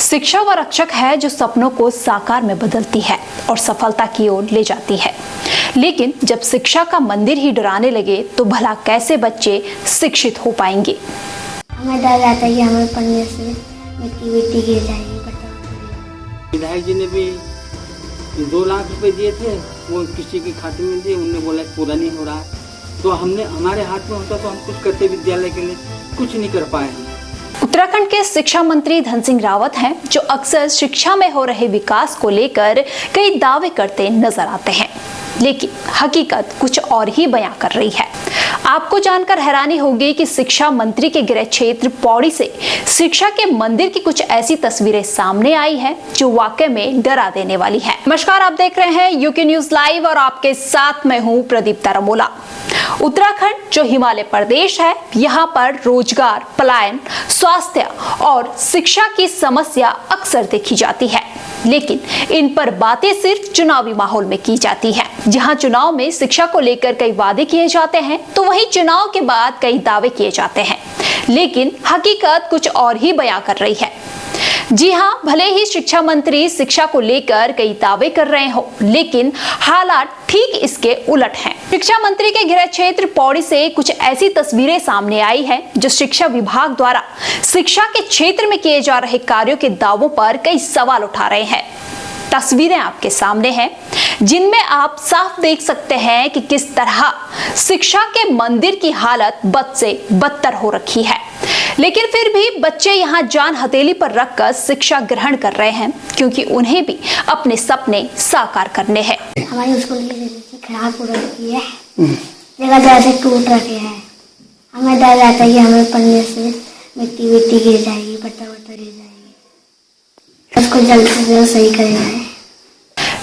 शिक्षा व रक्षक है जो सपनों को साकार में बदलती है और सफलता की ओर ले जाती है। लेकिन जब शिक्षा का मंदिर ही डराने लगे तो भला कैसे बच्चे शिक्षित हो पाएंगे। हमें डर आता है कि हमें पढ़ने से मिट्टी मिट्टी गिर जाएगी। विधायक जी ने भी 2 लाख रुपए दिए थे, वो किसी के खाते में दिए, उन्होंने बोला पूरा नहीं हो रहा है। तो हमने हमारे हाथ में होता तो हम कुछ करते, विद्यालय के लिए कुछ नहीं कर पाए हैं। उत्तराखंड के शिक्षा मंत्री धन सिंह रावत हैं जो अक्सर शिक्षा में हो रहे विकास को लेकर कई दावे करते नजर आते हैं, लेकिन हकीकत कुछ और ही बयां कर रही है। आपको जानकर हैरानी होगी कि शिक्षा मंत्री के गृह क्षेत्र पौड़ी से शिक्षा के मंदिर की कुछ ऐसी तस्वीरें सामने आई हैं जो वाकई में डरा देने वाली हैं। नमस्कार, आप देख रहे हैं यूके न्यूज लाइव और आपके साथ मैं हूं प्रदीप्ता रमोला। उत्तराखंड जो हिमालय प्रदेश है, यहाँ पर रोजगार, पलायन, स्वास्थ्य और शिक्षा की समस्या अक्सर देखी जाती है, लेकिन इन पर बातें सिर्फ चुनावी माहौल में की जाती है। जहां चुनाव में शिक्षा को लेकर कई वादे किए जाते हैं तो वहीं चुनाव के बाद कई दावे किए जाते हैं, लेकिन हकीकत कुछ और ही बयां कर रही है। जी हां, भले ही शिक्षा मंत्री शिक्षा को लेकर कई दावे कर रहे हो, लेकिन हालात ठीक इसके उलट हैं। शिक्षा मंत्री के गृह क्षेत्र पौड़ी से कुछ ऐसी तस्वीरें सामने आई हैं जो शिक्षा विभाग द्वारा शिक्षा के क्षेत्र में किए जा रहे कार्यों के दावों पर कई सवाल उठा रहे हैं। तस्वीरें आपके सामने हैं जिनमें आप साफ देख सकते हैं कि किस तरह शिक्षा के मंदिर की हालत बद से बदतर हो रखी है, लेकिन फिर भी बच्चे यहाँ जान हथेली पर रखकर शिक्षा ग्रहण कर रहे हैं क्योंकि उन्हें भी अपने सपने साकार करने हैं। हमारी स्कूल की रणनीति खराब हो रखी है, जगह जगह से टूट रखे हैं। हमें डर रहता है कि हमें पढ़ने से मिट्टी मिट्टी गिर जाएगी, पत्थर वत्थर गिर जाएगी। उसको जल्द से जल्द सही करेंगे।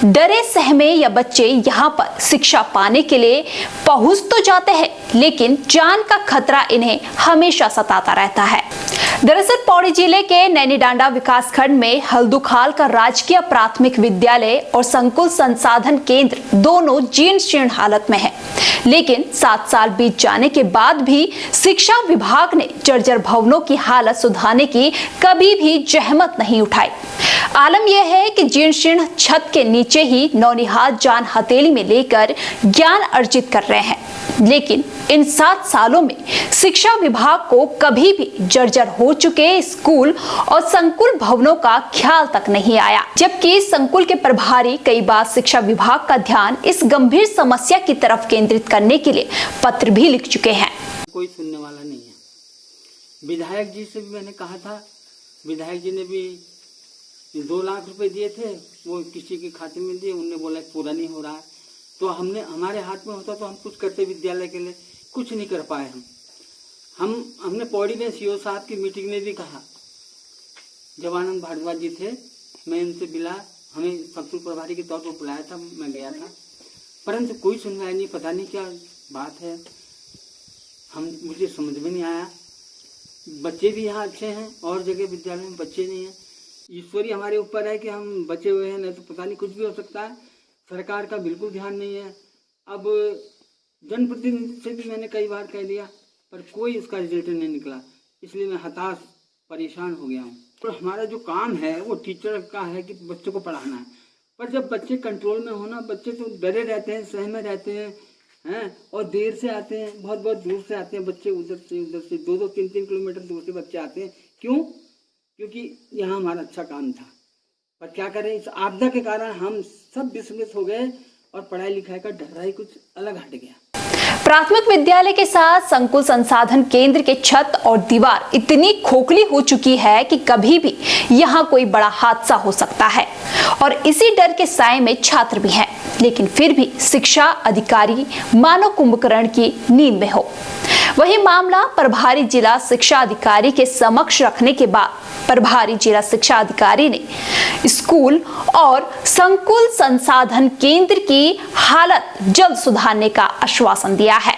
डरे सहमे या बच्चे यहाँ पर शिक्षा पाने के लिए पहुंच तो जाते हैं, लेकिन जान का खतरा इन्हें हमेशा सताता रहता है। दरअसल पौड़ी जिले के नैनीडांडा विकासखंड में हल्दुखाल का राजकीय प्राथमिक विद्यालय और संकुल संसाधन केंद्र दोनों जीर्ण शीर्ण हालत में है, लेकिन 7 साल बीत जाने के बाद भी शिक्षा विभाग ने जर्जर भवनों की हालत सुधारने की कभी भी जहमत नहीं उठाई। आलम यह है कि जीर्ण शीर्ण छत के नीचे ही नौनिहाल जान हथेली में लेकर ज्ञान अर्जित कर रहे हैं, लेकिन इन 7 सालों में शिक्षा विभाग को कभी भी जर्जर हो चुके स्कूल और संकुल भवनों का ख्याल तक नहीं आया, जबकि संकुल के प्रभारी कई बार शिक्षा विभाग का ध्यान इस गंभीर समस्या की तरफ केंद्रित करने के लिए पत्र भी लिख चुके हैं। कोई सुनने वाला नहीं है। विधायक जी से भी मैंने कहा था, विधायक जी ने भी 2 लाख रुपए दिए थे, वो किसी के खाते में दिए, उन्होंने बोला पूरा नहीं हो रहा है। तो हमारे हाथ में होता तो हम कुछ करते, विद्यालय के लिए कुछ नहीं कर पाए। हमने पौड़ी में सीओ साहब की मीटिंग में भी कहा, जवानंद भारद्वाज जी थे, मैं इनसे मिला, हमें संकुल प्रभारी के तौर पर बुलाया था, मैं गया था, परंतु कोई सुनवाई नहीं। पता नहीं क्या बात है, मुझे समझ में नहीं आया। बच्चे भी यहाँ अच्छे हैं और जगह विद्यालय में बच्चे नहीं हैं। ईश्वरी हमारे ऊपर है कि हम बचे हुए हैं, नहीं तो पता नहीं कुछ भी हो सकता है। सरकार का बिल्कुल ध्यान नहीं है। अब जनप्रतिनिधि से भी मैंने कई बार कह लिया, पर कोई इसका रिजल्ट नहीं निकला, इसलिए मैं हताश परेशान हो गया हूँ। तो हमारा जो काम है वो टीचर का है कि बच्चों को पढ़ाना है, पर जब बच्चे कंट्रोल में होना, बच्चे तो डरे रहते हैं, सहमे रहते हैं और देर से आते हैं, बहुत बहुत दूर से आते हैं बच्चे, उधर से 2-2, 3-3 किलोमीटर दूर से बच्चे आते हैं। क्यों? क्योंकि यहाँ हमारा अच्छा काम था, पर क्या करें, इस आपदा के कारण हम सब विस्मित हो गए और पढ़ाई लिखाई का ढर्रा ही कुछ अलग हट गया। प्राथमिक विद्यालय के साथ संकुल संसाधन केंद्र के छत और दीवार इतनी खोखली हो चुकी है कि कभी भी यहाँ कोई बड़ा हादसा हो सकता है और इसी डर के साए में छात्र भी हैं, लेकिन फिर भी शिक्षा अधिकारी मानो कुंभकर्ण की नींद में हो। वही मामला प्रभारी जिला शिक्षा अधिकारी के समक्ष रखने के बाद प्रभारी जिला शिक्षा अधिकारी ने स्कूल और संकुल संसाधन केंद्र की हालत जल्द सुधारने का आश्वासन दिया है।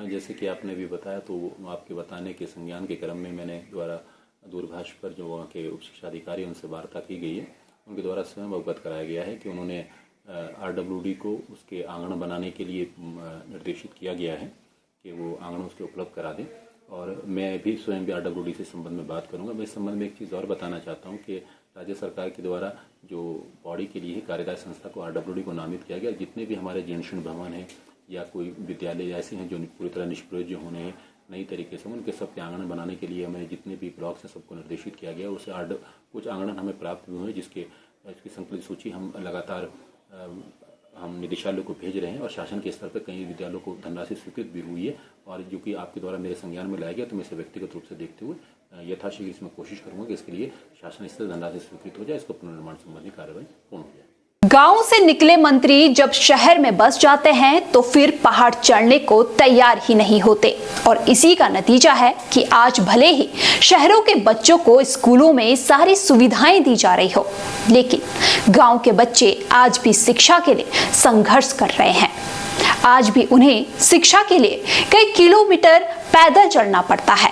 जैसे कि आपने भी बताया, तो आपके बताने के संज्ञान के क्रम में मैंने द्वारा दूरभाष पर जो वहाँ के उप शिक्षा अधिकारी उनसे वार्ता की गई है, उनके द्वारा स्वयं अवगत कराया गया है कि उन्होंने RWD को उसके आंगन बनाने के लिए निर्देशित किया गया है कि वो आंगन उसके उपलब्ध करा दें और मैं भी स्वयं भी RWD से संबंध में बात करूंगा। मैं इस संबंध में एक चीज़ और बताना चाहता हूं कि राज्य सरकार के द्वारा जो बॉडी के लिए कार्यदायी संस्था को RWD को नामित किया गया। जितने भी हमारे जीर्ण भवन हैं या कोई विद्यालय ऐसे हैं जो पूरी तरह निष्प्रयोज्य होने हैं नई तरीके से, उनके सबके आंगन बनाने के लिए हमें जितने भी ब्लॉक्स हैं सबको निर्देशित किया गया। उससे कुछ आंगन हमें प्राप्त हुए हैं जिसकी संकलित सूची हम लगातार हम निदेशालय को भेज रहे हैं और शासन के स्तर पर कई विद्यालयों को धनराशि स्वीकृत भी हुई है। और जो कि आपके द्वारा मेरे संज्ञान में लाया गया, तो मैं इसे व्यक्तिगत रूप से देखते हुए यथाशीघ्र इसमें कोशिश करूंगा कि इसके लिए शासन स्तर धनराशि स्वीकृत हो जाए, इसको पुनर्निर्माण संबंधी कार्रवाई पूर्ण हो जाए। गांव से निकले मंत्री जब शहर में बस जाते हैं तो फिर पहाड़ चढ़ने को तैयार ही नहीं होते और इसी का नतीजा है कि आज भले ही शहरों के बच्चों को स्कूलों में सारी सुविधाएं दी जा रही हो, लेकिन गांव के बच्चे आज भी शिक्षा के लिए संघर्ष कर रहे हैं। आज भी उन्हें शिक्षा के लिए कई किलोमीटर पैदल चलना पड़ता है।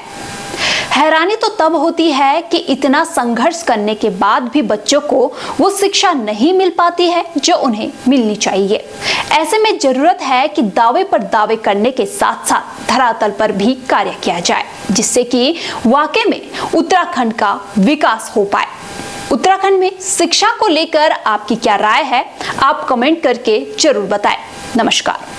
हैरानी तो तब होती है कि इतना संघर्ष करने के बाद भी बच्चों को वो शिक्षा नहीं मिल पाती है जो उन्हें मिलनी चाहिए। ऐसे में जरूरत है कि दावे पर दावे करने के साथ साथ धरातल पर भी कार्य किया जाए, जिससे कि वाकई में उत्तराखंड का विकास हो पाए। उत्तराखंड में शिक्षा को लेकर आपकी क्या राय है, आप कमेंट करके जरूर बताएं। नमस्कार।